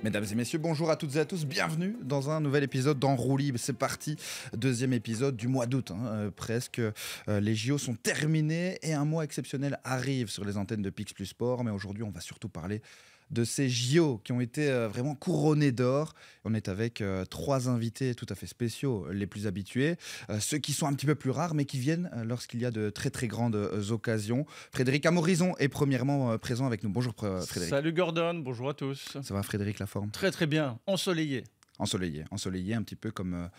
Mesdames et messieurs, bonjour à toutes et à tous, bienvenue dans un nouvel épisode d'En Roue Libre. C'est parti, deuxième épisode du mois d'août, presque. Les JO sont terminés et un mois exceptionnel arrive sur les antennes de Pix Plus Sport. Mais aujourd'hui, on va surtout parler de ces JO qui ont été vraiment couronnés d'or. On est avec trois invités tout à fait spéciaux, les plus habitués, ceux qui sont un petit peu plus rares, mais qui viennent lorsqu'il y a de très très grandes occasions. Frédéric Amorizon est premièrement présent avec nous. Bonjour Frédéric. Salut Gordon, bonjour à tous. Ça va Frédéric, la forme? Très très bien, ensoleillé. Ensoleillé, un petit peu comme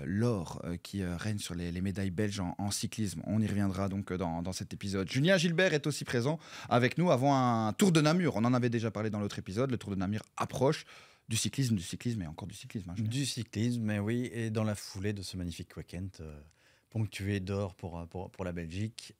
l'or qui règne sur les médailles belges en cyclisme. On y reviendra donc dans cet épisode. Julien Gilbert est aussi présent avec nous avant un Tour de Namur. On en avait déjà parlé dans l'autre épisode. Le Tour de Namur approche du cyclisme et encore du cyclisme. Du cyclisme, mais oui, et dans la foulée de ce magnifique week-end ponctué d'or pour la Belgique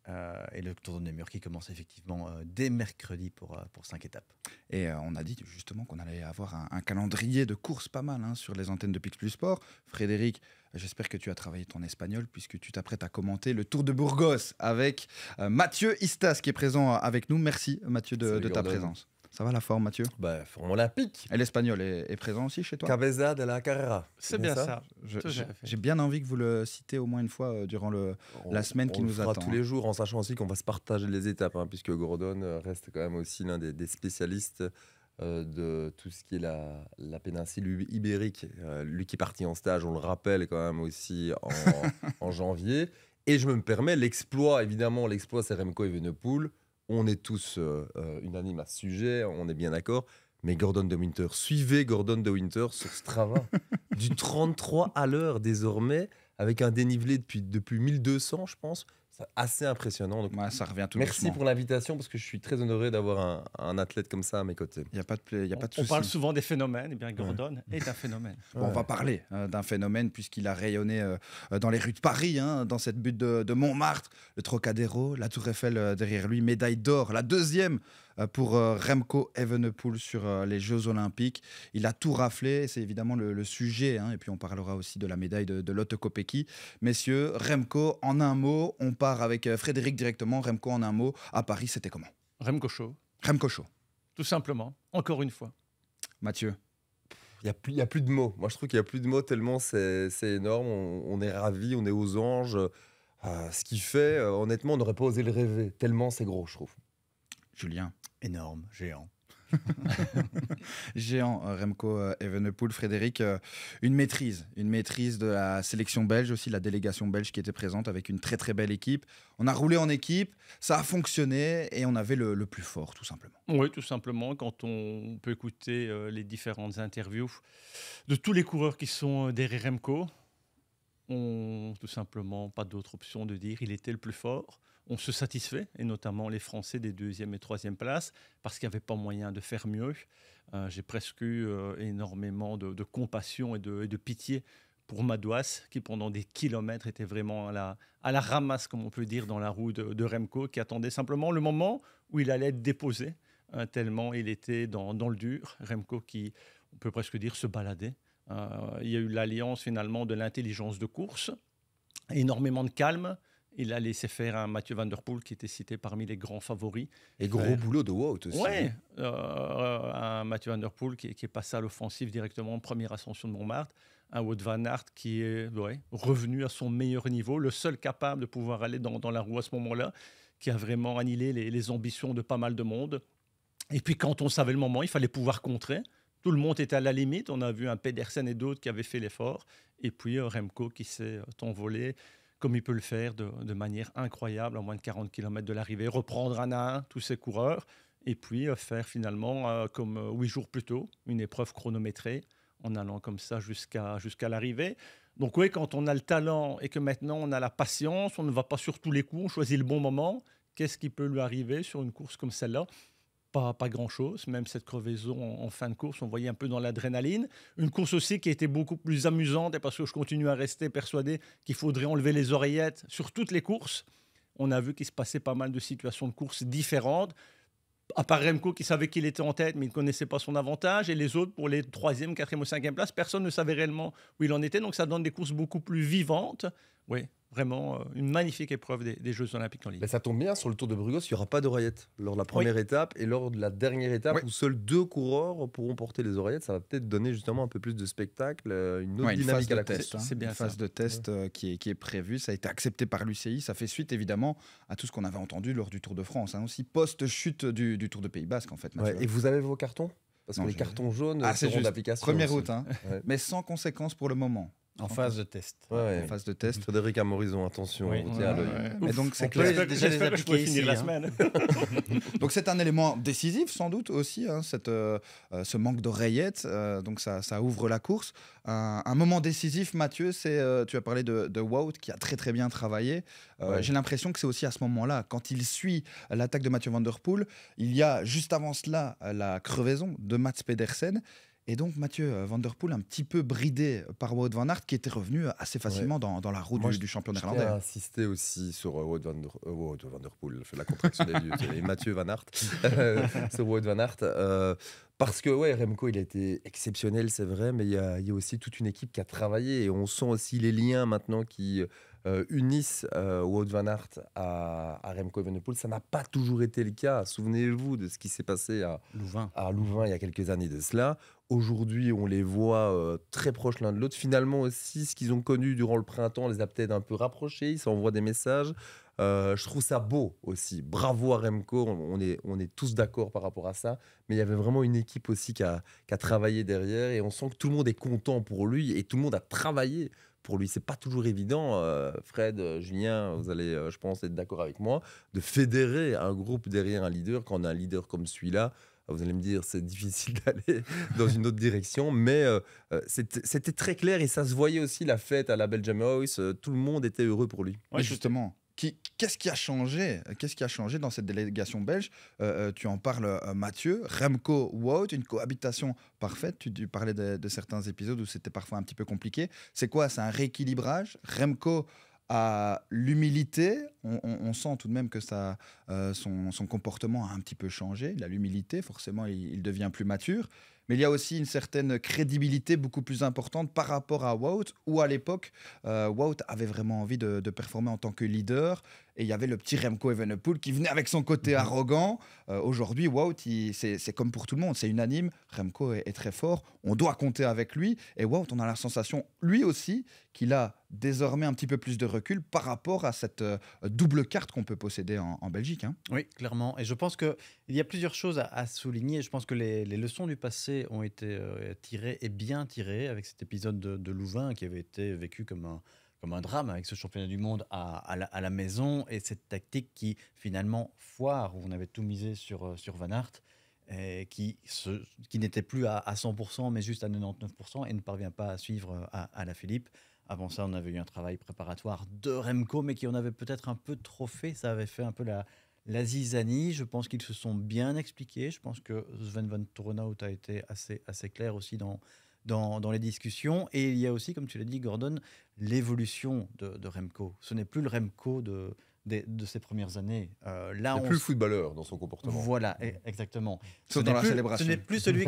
et le Tour de Namur qui commence effectivement dès mercredi pour 5 étapes. Et on a dit justement qu'on allait avoir un calendrier de courses pas mal sur les antennes de Pix Plus Sport. Frédéric, j'espère que tu as travaillé ton espagnol puisque tu t'apprêtes à commenter le Tour de Burgos avec Mathieu Istas qui est présent avec nous. Merci Mathieu de ta présence. Ça va la forme Mathieu? Forme olympique. Et l'espagnol est présent aussi chez toi? Cabeza de la Carrera. C'est bien ça. J'ai bien envie que vous le citez au moins une fois durant la semaine qui nous attend. On le fera tous les jours en sachant aussi qu'on va se partager les étapes puisque Gordon reste quand même aussi l'un des spécialistes de tout ce qui est la péninsule ibérique. Lui qui est parti en stage, on le rappelle quand même aussi en janvier. Et je me permets, l'exploit c'est Remco Evenepoel. On est tous unanimes à ce sujet, on est bien d'accord. Mais Gordon de Winter, suivez Gordon de Winter sur Strava. Du 33 à l'heure désormais, avec un dénivelé depuis 1200, je pense. C'est assez impressionnant. Donc, ça revient tout merci doucement. pour l'invitation, parce que je suis très honoré d'avoir un athlète comme ça à mes côtés. Il n'y a pas de souci. On parle souvent des phénomènes, et bien Gordon est un phénomène. Bon, on va parler d'un phénomène puisqu'il a rayonné dans les rues de Paris, dans cette butte de Montmartre, le Trocadéro, la Tour Eiffel derrière lui, médaille d'or, la deuxième pour Remco Evenepoel sur les Jeux Olympiques. Il a tout raflé, c'est évidemment le sujet, et puis on parlera aussi de la médaille de Lotte Kopecky. Messieurs, Remco, en un mot, on part avec Frédéric directement. Remco, en un mot, à Paris, c'était comment? Remco Show. Remco Show. Tout simplement, encore une fois. Mathieu? Il n'y a plus de mots. Moi, je trouve qu'il n'y a plus de mots tellement c'est énorme. On est ravis, on est aux anges. Ce qu'il fait, honnêtement, on n'aurait pas osé le rêver. Tellement c'est gros, je trouve. Julien? Énorme, géant. Géant, Remco Evenepoel. Frédéric, une maîtrise de la sélection belge aussi, la délégation belge qui était présente avec une très très belle équipe. On a roulé en équipe, ça a fonctionné et on avait le plus fort tout simplement. Oui, tout simplement, quand on peut écouter les différentes interviews de tous les coureurs qui sont derrière Remco, on tout simplement pas d'autre option de dire il était le plus fort. On se satisfait, et notamment les Français des 2e et 3e places, parce qu'il n'y avait pas moyen de faire mieux. J'ai presque eu énormément de compassion et de pitié pour Madouas, qui pendant des kilomètres était vraiment à la ramasse, comme on peut dire, dans la roue de Remco, qui attendait simplement le moment où il allait être déposé, tellement il était dans le dur. Remco qui, on peut presque dire, se baladait. Il y a eu l'alliance finalement de l'intelligence de course, énormément de calme. Il a laissé faire un Mathieu Van Der Poel qui était cité parmi les grands favoris. Et gros boulot de Wout aussi. Oui, un Mathieu Van Der Poel qui est passé à l'offensive directement en première ascension de Montmartre. Un Wout van Aert qui est revenu à son meilleur niveau, le seul capable de pouvoir aller dans la roue à ce moment-là, qui a vraiment annihilé les ambitions de pas mal de monde. Et puis quand on savait le moment, il fallait pouvoir contrer. Tout le monde était à la limite. On a vu un Pedersen et d'autres qui avaient fait l'effort. Et puis Remco qui s'est envolé comme il peut le faire de manière incroyable, en moins de 40 km de l'arrivée, reprendre un à un tous ses coureurs, et puis faire finalement, comme 8 jours plus tôt, une épreuve chronométrée, en allant comme ça jusqu'à l'arrivée. Donc oui, quand on a le talent et que maintenant on a la patience, on ne va pas sur tous les coups, on choisit le bon moment, qu'est-ce qui peut lui arriver sur une course comme celle-là ? Pas grand-chose, même cette crevaison en fin de course, on voyait un peu dans l'adrénaline. Une course aussi qui était beaucoup plus amusante, et parce que je continue à rester persuadé qu'il faudrait enlever les oreillettes sur toutes les courses. On a vu qu'il se passait pas mal de situations de course différentes. À part Remco qui savait qu'il était en tête, mais il ne connaissait pas son avantage. Et les autres, pour les 3e, 4e ou 5e places, personne ne savait réellement où il en était. Donc ça donne des courses beaucoup plus vivantes. Oui, vraiment une magnifique épreuve des Jeux Olympiques en ligne. Ben, ça tombe bien, sur le Tour de Burgos, il n'y aura pas d'oreillettes lors de la première étape et lors de la dernière étape où seuls 2 coureurs pourront porter les oreillettes. Ça va peut-être donner justement un peu plus de spectacle, une autre dynamique à la course. C'est bien une phase de test qui est prévue. Ça a été accepté par l'UCI. Ça fait suite évidemment à tout ce qu'on avait entendu lors du Tour de France, aussi post-chute du Tour de Pays Basque en fait. Et vous avez vos cartons? Parce que les cartons jaunes seront d'application. Première route, mais sans conséquence pour le moment. En phase de test. En phase de test. Frédéric Amorizon, attention, on tient à l'œil. Mais donc c'est clair. Déjà les appliquer finir la semaine. Donc c'est un élément décisif sans doute aussi, ce manque d'oreillettes. Donc ça ouvre la course. Un moment décisif, Mathieu, c'est tu as parlé de Wout qui a très très bien travaillé. J'ai l'impression que c'est aussi à ce moment-là, quand il suit l'attaque de Mathieu Van Der Poel, il y a juste avant cela la crevaison de Mats Pedersen. Et donc Mathieu Van Der Poel un petit peu bridé par Wout van Aert qui était revenu assez facilement dans la roue du champion néerlandais. Je tiens à insister aussi sur Wout van Der Poel, je fais la contraction des lieux, et Mathieu Van Aert, sur Wout van Aert. Parce que Remco, il a été exceptionnel, c'est vrai, mais il y a aussi toute une équipe qui a travaillé et on sent aussi les liens maintenant qui unissent Wout van Aert à Remco Evenepoel. Ça n'a pas toujours été le cas. Souvenez-vous de ce qui s'est passé à Louvain il y a quelques années de cela. Aujourd'hui, on les voit très proches l'un de l'autre. Finalement aussi, ce qu'ils ont connu durant le printemps les a peut-être un peu rapprochés. Ils s'envoient des messages. Je trouve ça beau aussi. Bravo à Remco, on est tous d'accord par rapport à ça. Mais il y avait vraiment une équipe aussi qui a travaillé derrière et on sent que tout le monde est content pour lui et tout le monde a travaillé pour lui. C'est pas toujours évident, Fred, Julien, vous allez, je pense, être d'accord avec moi, de fédérer un groupe derrière un leader. Quand on a un leader comme celui-là, vous allez me dire, c'est difficile d'aller dans une autre direction, mais c'était très clair et ça se voyait aussi la fête à la Belgium House. Tout le monde était heureux pour lui. Ouais, justement. Qu'est-ce qui a changé dans cette délégation belge? Tu en parles, Mathieu. Remco, Wout, une cohabitation parfaite. Tu parlais de certains épisodes où c'était parfois un petit peu compliqué. C'est quoi? C'est un rééquilibrage. Remco a l'humilité. On sent tout de même que son comportement a un petit peu changé. Il a l'humilité, forcément, il devient plus mature. Mais il y a aussi une certaine crédibilité beaucoup plus importante par rapport à Wout, où à l'époque, Wout avait vraiment envie de performer en tant que leader. Et il y avait le petit Remco Evenepoel qui venait avec son côté arrogant. Aujourd'hui, Wout, c'est comme pour tout le monde, c'est unanime. Remco est très fort, on doit compter avec lui. Et Wout, on a la sensation, lui aussi, qu'il a désormais un petit peu plus de recul par rapport à cette double carte qu'on peut posséder en Belgique. Oui, clairement. Et je pense qu'il y a plusieurs choses à souligner. Je pense que les leçons du passé ont été tirées et bien tirées avec cet épisode de Louvain qui avait été vécu comme un drame avec ce championnat du monde à la maison et cette tactique qui finalement foire, où on avait tout misé sur Van Aert, et qui n'était plus à 100% mais juste à 99% et ne parvient pas à suivre à la Philippe. Avant ça, on avait eu un travail préparatoire de Remco, mais qui en avait peut-être un peu trop fait. Ça avait fait un peu la zizanie. Je pense qu'ils se sont bien expliqués. Je pense que Sven Van Torenhout a été assez clair aussi dans les discussions. Et il y a aussi, comme tu l'as dit, Gordon, l'évolution de Remco. Ce n'est plus le Remco de ses premières années. Là, plus le footballeur dans son comportement. Voilà, exactement. Sauf dans la célébration. Ce n'est plus celui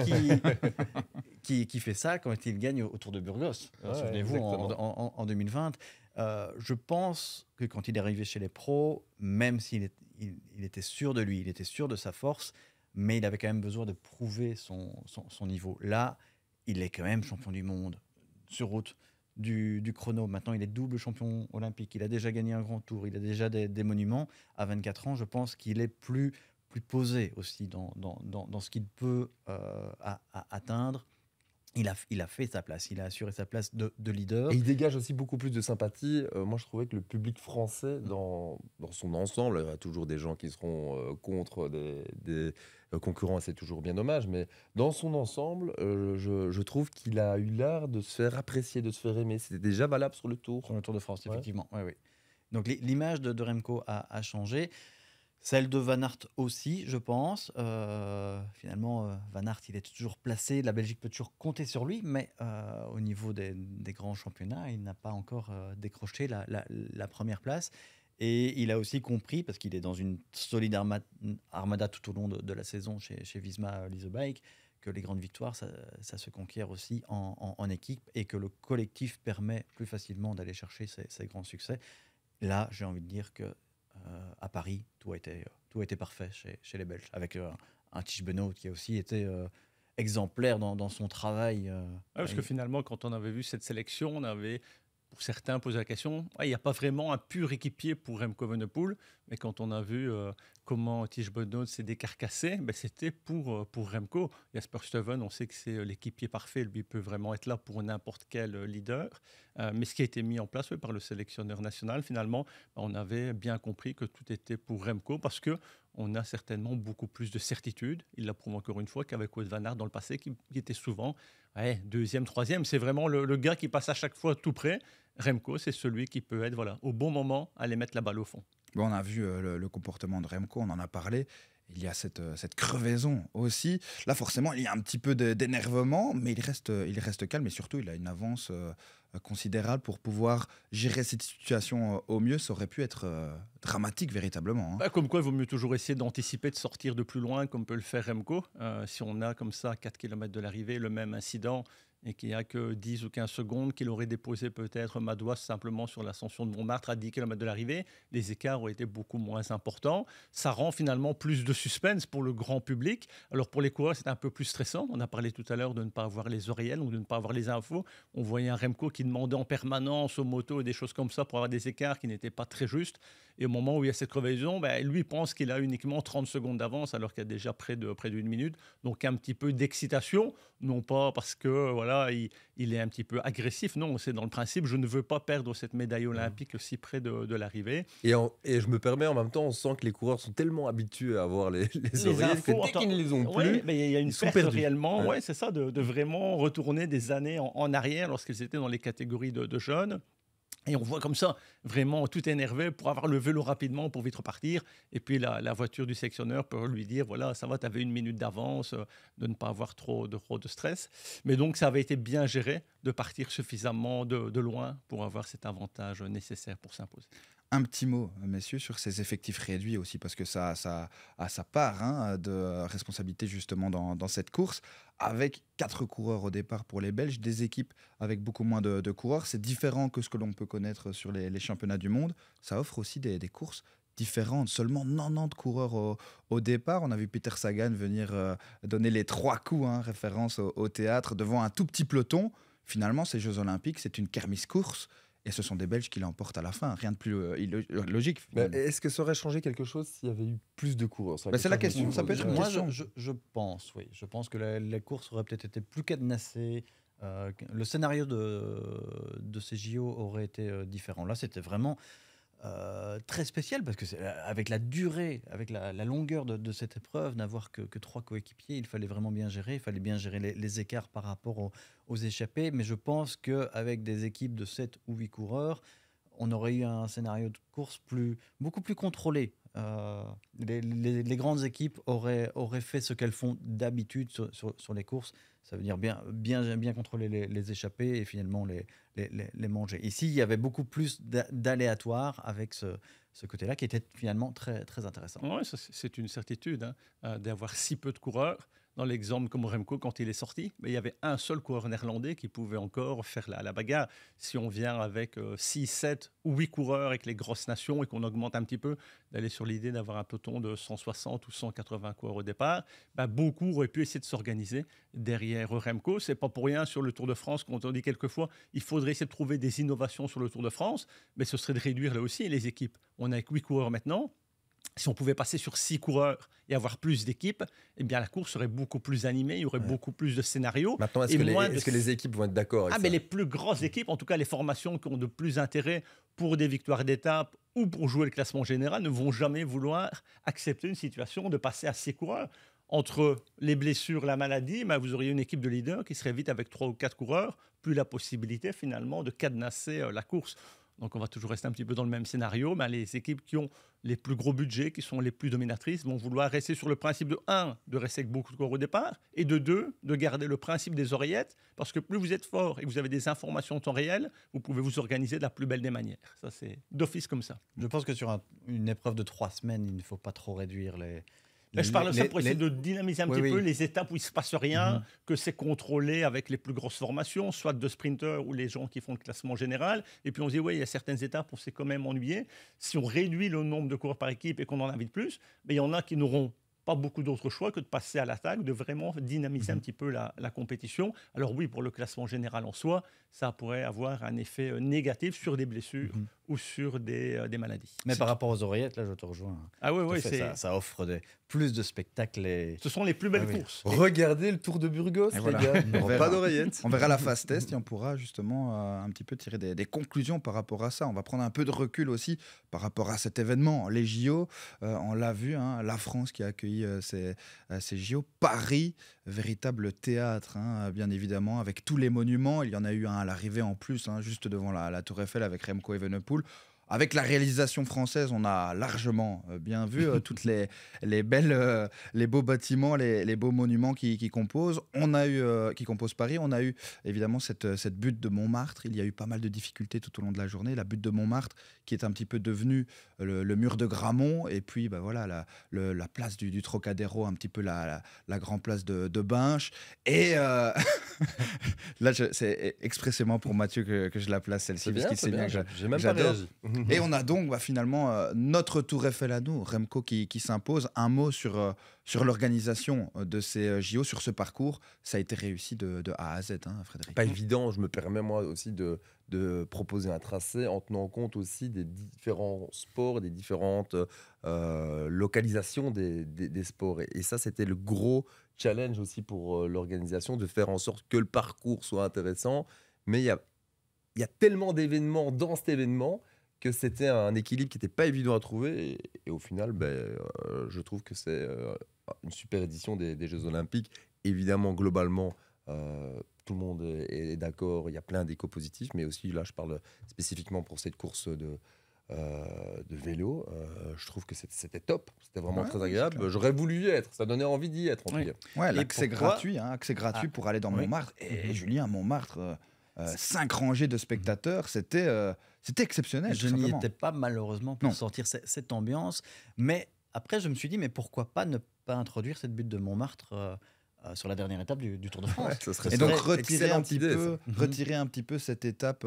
qui fait ça quand il gagne au Tour de Burgos. Souvenez-vous, en 2020. Je pense que quand il est arrivé chez les pros, même s'il était sûr de lui, il était sûr de sa force, mais il avait quand même besoin de prouver son niveau. Là, il est quand même champion du monde sur route du chrono. Maintenant, il est double champion olympique. Il a déjà gagné un grand tour. Il a déjà des monuments. À 24 ans, je pense qu'il est plus posé aussi dans ce qu'il peut atteindre. Il a fait sa place, il a assuré sa place de leader. Et il dégage aussi beaucoup plus de sympathie. Moi, je trouvais que le public français, dans son ensemble, il y a toujours des gens qui seront contre des concurrents, c'est toujours bien dommage, mais dans son ensemble, je trouve qu'il a eu l'art de se faire apprécier, de se faire aimer. C'était déjà valable sur le Tour. Sur le Tour de France, effectivement. Oui. Donc l'image de Remco a changé. Celle de Van Aert aussi, je pense. Finalement, Van Aert, il est toujours placé. La Belgique peut toujours compter sur lui, mais au niveau des grands championnats, il n'a pas encore décroché la première place. Et il a aussi compris, parce qu'il est dans une solide armada tout au long de la saison chez Visma Lease Bike, que les grandes victoires, ça se conquiert aussi en équipe et que le collectif permet plus facilement d'aller chercher ces grands succès. Là, j'ai envie de dire que à Paris, tout a été parfait chez les Belges, avec un Tige Benoît qui a aussi été exemplaire dans son travail. Parce que finalement, quand on avait vu cette sélection, on avait, pour certains, posé la question, il n'y a pas vraiment un pur équipier pour Remco Evenepoel, mais quand on a vu comment Tige Benoît s'est décarcassé, c'était pour Remco. Jasper Stuyven, on sait que c'est l'équipier parfait, lui peut vraiment être là pour n'importe quel leader. Mais ce qui a été mis en place par le sélectionneur national, finalement, on avait bien compris que tout était pour Remco, parce que on a certainement beaucoup plus de certitude. Il l'a prouvé encore une fois qu'avec Wout van Aert dans le passé, qui était souvent deuxième, troisième. C'est vraiment le gars qui passe à chaque fois tout près. Remco, c'est celui qui peut être au bon moment, aller mettre la balle au fond. Bon, on a vu le comportement de Remco, on en a parlé. Il y a cette crevaison aussi. Là, forcément, il y a un petit peu d'énervement, mais il reste calme et surtout, il a une avance considérable pour pouvoir gérer cette situation au mieux. Ça aurait pu être dramatique, véritablement. Comme quoi, il vaut mieux toujours essayer d'anticiper, de sortir de plus loin, comme peut le faire Remco. Si on a comme ça, à 4 km de l'arrivée, le même incident, et qu'il n'y a que 10 ou 15 secondes, qu'il aurait déposé peut-être Madouas simplement sur l'ascension de Montmartre à 10 km de l'arrivée, les écarts auraient été beaucoup moins importants. Ça rend finalement plus de suspense pour le grand public. Alors pour les coureurs, c'est un peu plus stressant. On a parlé tout à l'heure de ne pas avoir les oreillettes ou de ne pas avoir les infos. On voyait un Remco qui demandait en permanence aux motos et des choses comme ça pour avoir des écarts qui n'étaient pas très justes. Et au moment où il y a cette crevaison, lui pense qu'il a uniquement 30 secondes d'avance alors qu'il y a déjà près d'une minute. Donc un petit peu d'excitation, non pas parce que il est un petit peu agressif. Non, c'est dans le principe, je ne veux pas perdre cette médaille olympique si près de l'arrivée. Et je me permets, en même temps, on sent que les coureurs sont tellement habitués à avoir les oreillettes que dès qu'ils ne les ont plus, mais il y a une perte réellement. Ouais. C'est ça, de vraiment retourner des années en arrière lorsqu'ils étaient dans les catégories de jeunes. Et on voit comme ça, vraiment tout énervé pour avoir le vélo rapidement, pour vite repartir. Et puis la voiture du sectionneur peut lui dire, voilà, ça va, tu avais une minute d'avance, de ne pas avoir trop de stress. Mais donc, ça avait été bien géré de partir suffisamment de loin pour avoir cet avantage nécessaire pour s'imposer. Un petit mot, messieurs, sur ces effectifs réduits aussi, parce que ça a sa part de responsabilité justement dans cette course. Avec 4 coureurs au départ pour les Belges, des équipes avec beaucoup moins de coureurs, c'est différent que ce que l'on peut connaître sur les championnats du monde. Ça offre aussi des courses différentes. Seulement 90 coureurs au départ. On a vu Peter Sagan venir donner les 3 coups, référence au théâtre, devant un tout petit peloton. Finalement, ces Jeux Olympiques, c'est une kermesse-course. Et ce sont des Belges qui l'emportent à la fin. Rien de plus logique. Est-ce que ça aurait changé quelque chose s'il y avait eu plus de coureurs? C'est la question. Ça peut être une question. Je pense, oui. Je pense que la course aurait peut-être été plus cadenassée. Le scénario de ces JO aurait été différent. Là, c'était vraiment très spécial parce que avec la durée, avec la longueur de cette épreuve, n'avoir que 3 coéquipiers, il fallait vraiment bien gérer. Il fallait bien gérer les écarts par rapport aux échappées. Mais je pense qu'avec des équipes de 7 ou 8 coureurs, on aurait eu un scénario de course beaucoup plus contrôlé. Les grandes équipes auraient fait ce qu'elles font d'habitude sur les courses. Ça veut dire bien contrôler les échappées et finalement les manger. Ici, il y avait beaucoup plus d'aléatoires avec ce côté-là qui était finalement très, très intéressant. Oui, c'est une certitude d'avoir si peu de coureurs. Dans l'exemple comme Remco, quand il est sorti, il y avait un seul coureur néerlandais qui pouvait encore faire la bagarre. Si on vient avec 6, 7 ou 8 coureurs avec les grosses nations et qu'on augmente un petit peu, d'aller sur l'idée d'avoir un peloton de 160 ou 180 coureurs au départ, beaucoup auraient pu essayer de s'organiser derrière Remco. C'est pas pour rien sur le Tour de France, quand on dit quelquefois il faudrait essayer de trouver des innovations sur le Tour de France, mais ce serait de réduire là aussi les équipes. On a 8 coureurs maintenant. Si on pouvait passer sur 6 coureurs et avoir plus d'équipes, eh bien la course serait beaucoup plus animée, il y aurait beaucoup plus de scénarios. Maintenant, est-ce que les équipes vont être d'accord avec ça? Mais les plus grosses équipes, en tout cas les formations qui ont de plus intérêt pour des victoires d'étape ou pour jouer le classement général, ne vont jamais vouloir accepter une situation de passer à 6 coureurs. Entre les blessures, la maladie, vous auriez une équipe de leaders qui serait vite avec 3 ou 4 coureurs, plus la possibilité finalement de cadenasser la course. Donc on va toujours rester un petit peu dans le même scénario. Les équipes qui ont les plus gros budgets, qui sont les plus dominatrices, vont vouloir rester sur le principe de 1, de rester avec beaucoup de coureurs au départ, et de 2, de garder le principe des oreillettes, parce que plus vous êtes fort et que vous avez des informations en temps réel, vous pouvez vous organiser de la plus belle des manières. Ça, c'est d'office comme ça. Je pense que sur une épreuve de 3 semaines, il ne faut pas trop réduire Je parle de ça pour essayer de dynamiser un petit peu les étapes où il ne se passe rien, que c'est contrôlé avec les plus grosses formations, soit de sprinters ou les gens qui font le classement général. Et puis on se dit, oui, il y a certaines étapes où on s'est quand même ennuyé. Si on réduit le nombre de coureurs par équipe et qu'on en invite plus, mais il y en a qui n'auront pas beaucoup d'autres choix que de passer à l'attaque, de vraiment dynamiser un petit peu la compétition. Alors oui, pour le classement général en soi, ça pourrait avoir un effet négatif sur des blessures ou sur des maladies. Mais par rapport aux oreillettes, là, je te rejoins. Ah oui, ça offre plus de spectacles. Ce sont les plus belles courses. Regardez le Tour de Burgos, les gars. Pas d'oreillettes. On verra la phase test et on pourra justement un petit peu tirer des conclusions par rapport à ça. On va prendre un peu de recul aussi par rapport à cet événement. Les JO, on l'a vu, hein, la France qui a accueilli ces JO. Paris, véritable théâtre, hein, bien évidemment, avec tous les monuments. Il y en a eu un à l'arrivée en plus, hein, juste devant la Tour Eiffel avec Remco Evenepoel. Avec la réalisation française, on a largement bien vu toutes les belles, les beaux bâtiments, les beaux monuments qui composent. On a eu, qui composent Paris. On a eu évidemment cette butte de Montmartre. Il y a eu pas mal de difficultés tout au long de la journée. La butte de Montmartre qui est un petit peu devenue le mur de Grammont. Et puis voilà, la place du Trocadéro, un petit peu la grande place de Binche. Et là, c'est expressément pour Mathieu que je la place celle-ci. Parce qu'il sait bien que j'ai même pas réagi. Et on a donc finalement notre Tour Eiffel à nous, Remco qui s'impose. Un mot sur l'organisation de ces JO, sur ce parcours. Ça a été réussi de A à Z, hein, Frédéric. Pas évident, je me permets moi aussi de proposer un tracé en tenant compte aussi des différents sports, des différentes localisations des sports. Et ça, c'était le gros challenge aussi pour l'organisation, de faire en sorte que le parcours soit intéressant. Mais il y a tellement d'événements dans cet événement que c'était un équilibre qui n'était pas évident à trouver. Et au final, je trouve que c'est une super édition des Jeux Olympiques. Évidemment, globalement, tout le monde est d'accord. Il y a plein d'échos positifs. Mais aussi, là, je parle spécifiquement pour cette course de vélo. Je trouve que c'était top. C'était vraiment très agréable. J'aurais voulu y être. Ça donnait envie d'y être, en tout cas. Ouais, l'accès gratuit, accès gratuit pour aller dans Montmartre. Et Julien, Montmartre... 5 rangées de spectateurs, c'était exceptionnel. Je n'y étais pas malheureusement pour sentir cette ambiance, mais après je me suis dit mais pourquoi pas ne pas introduire cette butte de Montmartre sur la dernière étape du Tour de France. Ouais, ça serait et donc retirer un petit peu cette étape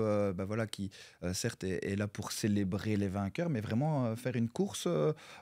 qui certes est là pour célébrer les vainqueurs, mais vraiment faire une course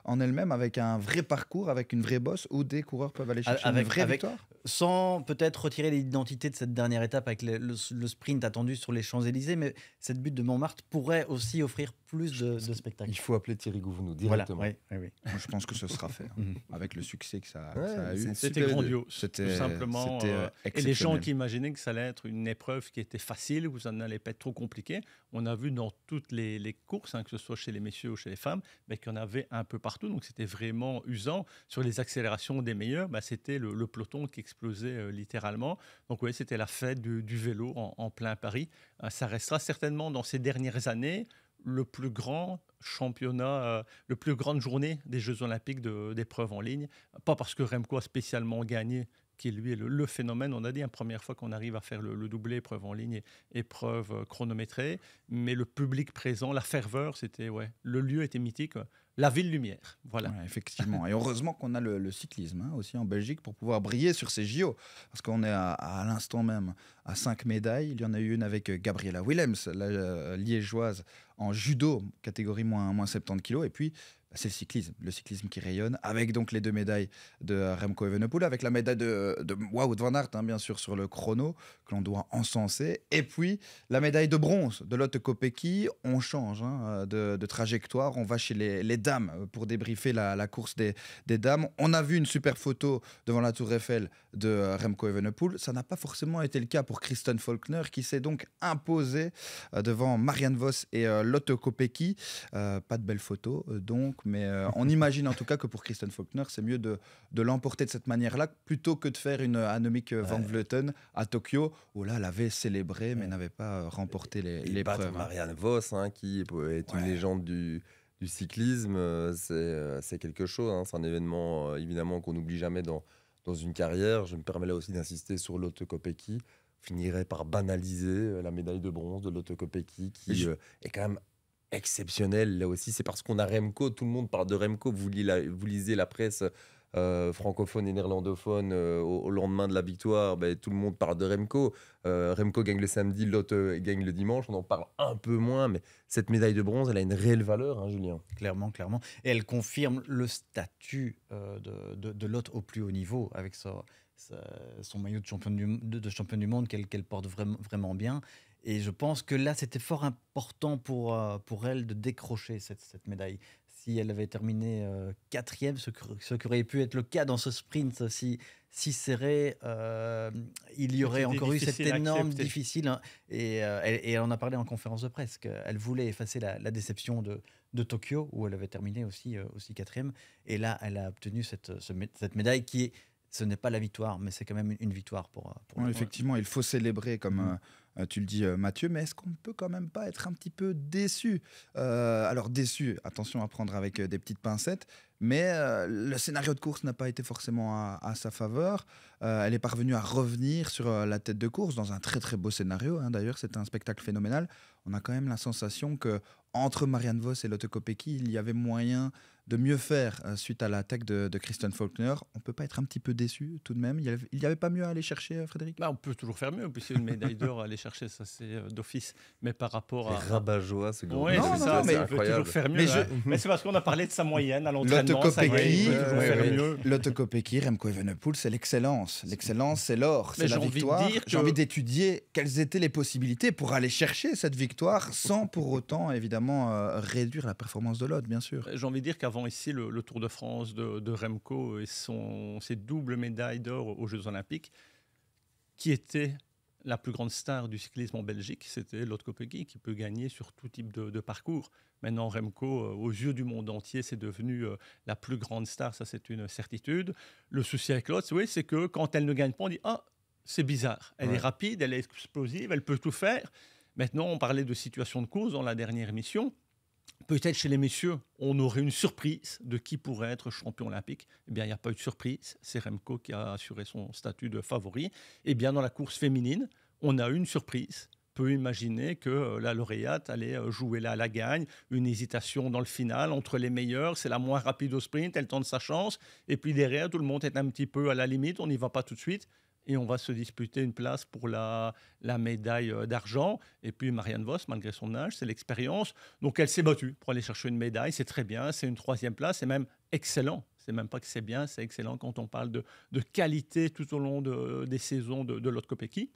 en elle-même avec un vrai parcours, avec une vraie bosse où des coureurs peuvent aller chercher une vraie victoire. Sans peut-être retirer l'identité de cette dernière étape avec le sprint attendu sur les Champs-Élysées, mais cette butte de Montmartre pourrait aussi offrir plus de spectacles. Il faut appeler Thierry Gouvenou directement. Voilà, oui. Moi, je pense que ce sera fait, avec le succès que ça a eu. C'était grandiose, tout simplement. Et les gens qui imaginaient que ça allait être une épreuve qui était facile, où ça n'allait pas être trop compliqué, on a vu dans toutes les courses, que ce soit chez les messieurs ou chez les femmes, qu'il y en avait un peu partout. Donc c'était vraiment usant. Sur les accélérations des meilleurs, c'était le peloton qui explosait littéralement. Donc oui, c'était la fête du vélo en plein Paris. Ça restera certainement dans ces dernières années le plus grand championnat, le plus grande journée des Jeux Olympiques d'épreuves en ligne. Pas parce que Remco a spécialement gagné, qui lui est le phénomène. On a dit la première fois qu'on arrive à faire le doublé épreuve en ligne et épreuve chronométrée, mais le public présent, la ferveur, c'était le lieu était mythique. La ville lumière, voilà. Ouais, effectivement. Et heureusement qu'on a le cyclisme aussi en Belgique pour pouvoir briller sur ces JO. Parce qu'on est à l'instant même à 5 médailles. Il y en a eu une avec Gabriela Willems, la liégeoise, en judo, catégorie moins 70 kg. Et puis, c'est le cyclisme qui rayonne, avec donc les 2 médailles de Remco Evenepoel, avec la médaille de Wout van Aert, bien sûr, sur le chrono, que l'on doit encenser, et puis la médaille de bronze de Lotte Kopecky. On change de trajectoire, on va chez les dames pour débriefer la course des dames. On a vu une super photo devant la Tour Eiffel de Remco Evenepoel. Ça n'a pas forcément été le cas pour Kristen Faulkner, qui s'est donc imposée devant Marianne Vos et Lotte Kopecky. Pas de belle photo, donc, mais on imagine en tout cas que pour Kristen Faulkner, c'est mieux de l'emporter de cette manière-là plutôt que de faire une Annemiek van Vleuten à Tokyo, où là, elle avait célébré mais n'avait pas remporté l'épreuve. Marianne Vos, qui est une légende du cyclisme, c'est quelque chose. C'est un événement évidemment qu'on n'oublie jamais dans une carrière. Je me permets là aussi d'insister sur Lotte Kopecky. Finirait par banaliser la médaille de bronze de Lotte Kopecky, qui est quand même exceptionnel. Là aussi, c'est parce qu'on a Remco, tout le monde parle de Remco. Vous lisez la presse francophones et néerlandophones au lendemain de la victoire, tout le monde parle de Remco. Remco gagne le samedi, l'autre gagne le dimanche. On en parle un peu moins, mais cette médaille de bronze, elle a une réelle valeur, hein, Julien. Clairement. Et elle confirme le statut de Lotte au plus haut niveau avec son maillot de champion du monde qu'elle porte vraiment bien. Et je pense que là, c'était fort important pour elle de décrocher cette médaille. Si elle avait terminé quatrième, ce qui aurait pu être le cas dans ce sprint si serré, il y aurait encore eu cette énorme difficile. Hein, et elle en a parlé en conférence de presse. Elle voulait effacer la déception de Tokyo, où elle avait terminé aussi quatrième. Et là, elle a obtenu cette médaille qui ce n'est pas la victoire, mais c'est quand même une victoire pour elle. Effectivement, il faut célébrer comme tu le dis, Mathieu, mais est-ce qu'on ne peut quand même pas être un petit peu déçu ? Alors déçu, attention à prendre avec des petites pincettes, mais le scénario de course n'a pas été forcément à sa faveur. Elle est parvenue à revenir sur la tête de course dans un très très beau scénario. Hein. D'ailleurs, c'était un spectacle phénoménal. On a quand même la sensation que entre Marianne Vos et Lotte Kopecky, il y avait moyen de mieux faire suite à l'attaque de Kristen Faulkner. On ne peut pas être un petit peu déçu tout de même. Il n'y avait pas mieux à aller chercher, Frédéric ? On peut toujours faire mieux, puisque c'est une médaille d'or à aller chercher, ça c'est d'office. Mais par rapport à... Rabat-joie, ce groupe. Oui, c'est ça, mais il peut toujours faire mieux. Mais c'est parce qu'on a parlé de sa moyenne à l'entraînement. Lotte Kopecky, Remco Evenepoel, c'est l'excellence. L'excellence, c'est l'or, c'est la victoire. J'ai envie d'étudier quelles étaient les possibilités pour aller chercher cette victoire sans pour autant, évidemment, réduire la performance de Lotte, bien sûr. J'ai envie de dire qu'avant ici, le Tour de France de Remco et ses doubles médailles d'or aux Jeux Olympiques, qui était la plus grande star du cyclisme en Belgique, c'était Lotte Kopecky, qui peut gagner sur tout type de parcours. Maintenant, Remco, aux yeux du monde entier, c'est devenu la plus grande star, ça c'est une certitude. Le souci avec Lotte, oui, c'est que quand elle ne gagne pas, on dit « Ah, c'est bizarre, elle est rapide, elle est explosive, elle peut tout faire ». Maintenant, on parlait de situation de course dans la dernière émission. Peut-être chez les messieurs, on aurait une surprise de qui pourrait être champion olympique. Eh bien, il n'y a pas eu de surprise. C'est Remco qui a assuré son statut de favori. Eh bien, dans la course féminine, on a eu une surprise. On peut imaginer que la lauréate allait jouer là à la gagne. Une hésitation dans le final entre les meilleurs. C'est la moins rapide au sprint, elle tente sa chance. Et puis derrière, tout le monde est un petit peu à la limite. On n'y va pas tout de suite. Et on va se disputer une place pour la médaille d'argent. Et puis Marianne Vos, malgré son âge, c'est l'expérience. Donc elle s'est battue pour aller chercher une médaille. C'est très bien, c'est une 3e place, c'est même excellent. C'est même pas que c'est bien, c'est excellent quand on parle de qualité tout au long des saisons de Lotte Kopecky.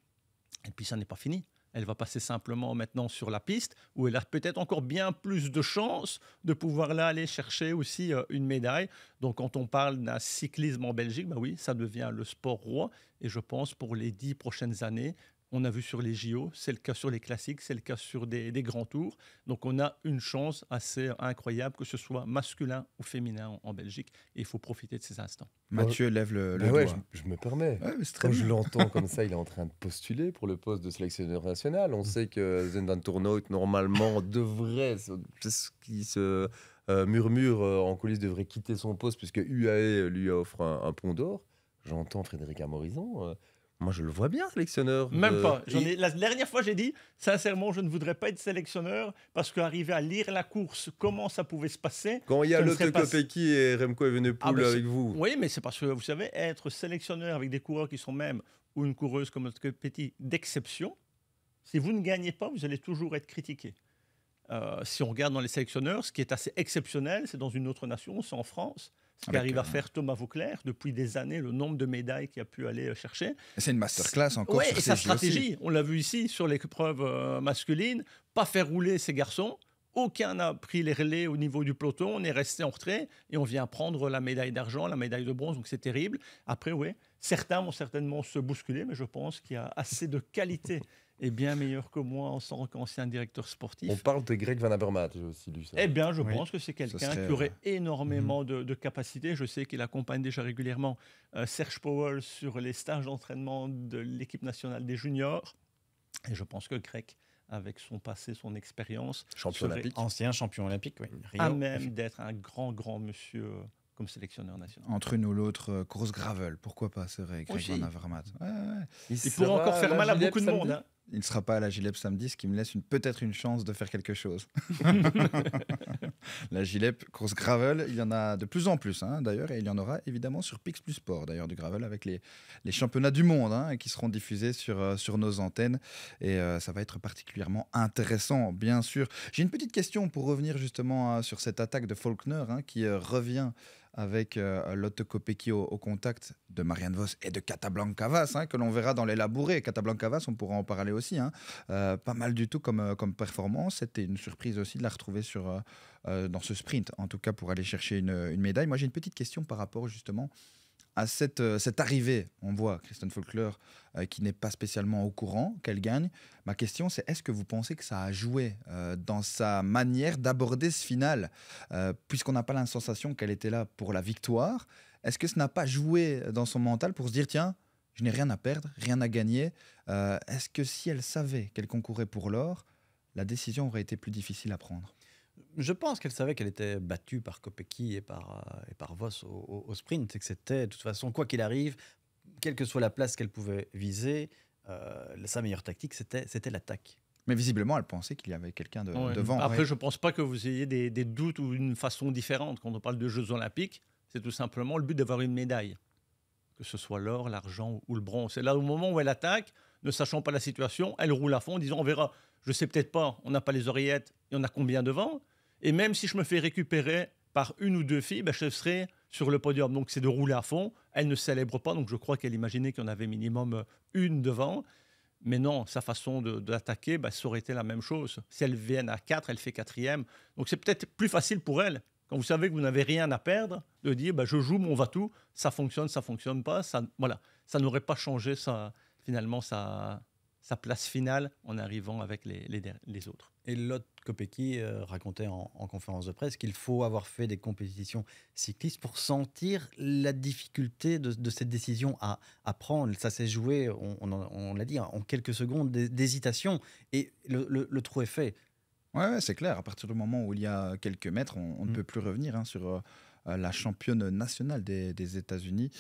Et puis ça n'est pas fini. Elle va passer simplement maintenant sur la piste où elle a peut-être encore bien plus de chances de pouvoir là aller chercher aussi une médaille. Donc quand on parle d'un cyclisme en Belgique, oui, ça devient le sport roi. Et je pense pour les 10 prochaines années, on a vu sur les JO, c'est le cas sur les classiques, c'est le cas sur des grands tours. Donc on a une chance assez incroyable, que ce soit masculin ou féminin en Belgique. Et il faut profiter de ces instants. Mathieu lève le doigt. Je me permets. Ouais, Quand je l'entends comme ça, il est en train de postuler pour le poste de sélectionneur national. On sait que Sven van Toornout, normalement, devrait, c'est ce qui se murmure en coulisses, devrait quitter son poste puisque UAE lui offre un pont d'or. J'entends Frédéric Amorizon. Moi, je le vois bien, sélectionneur. Même pas. La dernière fois, j'ai dit, sincèrement, je ne voudrais pas être sélectionneur parce qu'arriver à lire la course, comment ça pouvait se passer. Quand il y a Lotte Kopecky et Remco Evenepoel avec vous. Oui, mais c'est parce que, vous savez, être sélectionneur avec des coureurs qui sont même, ou une coureuse comme Lotte Kopecky, d'exception, si vous ne gagnez pas, vous allez toujours être critiqué. Si on regarde dans les sélectionneurs, ce qui est assez exceptionnel, c'est dans une autre nation, c'est en France. Ce qu'arrive à faire Thomas Vauclair depuis des années, le nombre de médailles qu'il a pu aller chercher. C'est une masterclass encore. Oui, et sa stratégie, on l'a vu ici sur l'épreuve masculine, pas faire rouler ces garçons. Aucun n'a pris les relais au niveau du peloton, on est resté en retrait et on vient prendre la médaille d'argent, la médaille de bronze, donc c'est terrible. Après, oui, certains vont certainement se bousculer, mais je pense qu'il y a assez de qualité. Et bien meilleur que moi en tant qu'ancien directeur sportif. On parle de Greg Van Avermaet, j'ai aussi lu ça. Eh bien, je pense que c'est quelqu'un qui aurait énormément de capacités. Je sais qu'il accompagne déjà régulièrement Serge Powell sur les stages d'entraînement de l'équipe nationale des juniors. Et je pense que Greg, avec son passé, son expérience, ancien champion olympique, oui. À même d'être un grand monsieur comme sélectionneur national. Entre une ou l'autre, course gravel, pourquoi pas, c'est vrai, Greg Van Avermaet. Il pourrait encore faire mal à beaucoup de monde. Hein. il ne sera pas à la Gilep samedi, ce qui me laisse peut-être une chance de faire quelque chose. La Gilep, course gravel, il y en a de plus en plus, hein, d'ailleurs, et il y en aura évidemment sur Pix Plus Sport, d'ailleurs, du gravel, avec les championnats du monde hein, qui seront diffusés sur nos antennes. Et ça va être particulièrement intéressant, bien sûr. J'ai une petite question pour revenir justement sur cette attaque de Faulkner hein, qui revient avec Lotte Kopecky au contact de Marianne Vos et de Catablanca Vas, hein, que l'on verra dans les labourés. Catablanca Vas, on pourra en parler aussi. Hein. Pas mal du tout comme performance. C'était une surprise aussi de la retrouver dans ce sprint, en tout cas pour aller chercher une médaille. Moi, j'ai une petite question par rapport justement à cette arrivée. On voit Kristen Faulkner qui n'est pas spécialement au courant qu'elle gagne. Ma question, c'est est-ce que vous pensez que ça a joué dans sa manière d'aborder ce final puisqu'on n'a pas la sensation qu'elle était là pour la victoire? Est-ce que ça n'a pas joué dans son mental pour se dire tiens, je n'ai rien à perdre, rien à gagner? Est-ce que si elle savait qu'elle concourait pour l'or, la décision aurait été plus difficile à prendre? Je pense qu'elle savait qu'elle était battue par Kopecky et par Vos au sprint, et que c'était, de toute façon, quoi qu'il arrive, quelle que soit la place qu'elle pouvait viser, sa meilleure tactique, c'était l'attaque. Mais visiblement, elle pensait qu'il y avait quelqu'un devant. Après, je ne pense pas que vous ayez des doutes ou une façon différente. Quand on parle de Jeux Olympiques, c'est tout simplement le but d'avoir une médaille, que ce soit l'or, l'argent ou le bronze. C'est là au moment où elle attaque, ne sachant pas la situation, elle roule à fond en disant on verra, je ne sais peut-être pas, on n'a pas les oreillettes, il y en a combien devant? Et même si je me fais récupérer par une ou deux filles, je serai sur le podium. Donc c'est de rouler à fond. Elle ne célèbre pas, donc je crois qu'elle imaginait qu'il y en avait minimum une devant. Mais non, sa façon d'attaquer, ça aurait été la même chose. Si elle vient à 4, elle fait 4e. Donc c'est peut-être plus facile pour elle, quand vous savez que vous n'avez rien à perdre, de dire je joue mon va-tout, ça fonctionne pas. Ça n'aurait pas changé finalement sa place finale en arrivant avec les autres. Et Lotte Kopecky racontait en conférence de presse qu'il faut avoir fait des compétitions cyclistes pour sentir la difficulté de cette décision à prendre. Ça s'est joué, on l'a dit, en quelques secondes d'hésitation. Et le trou est fait. Ouais, c'est clair. À partir du moment où il y a quelques mètres, on ne peut plus revenir hein, sur la championne nationale des États-Unis,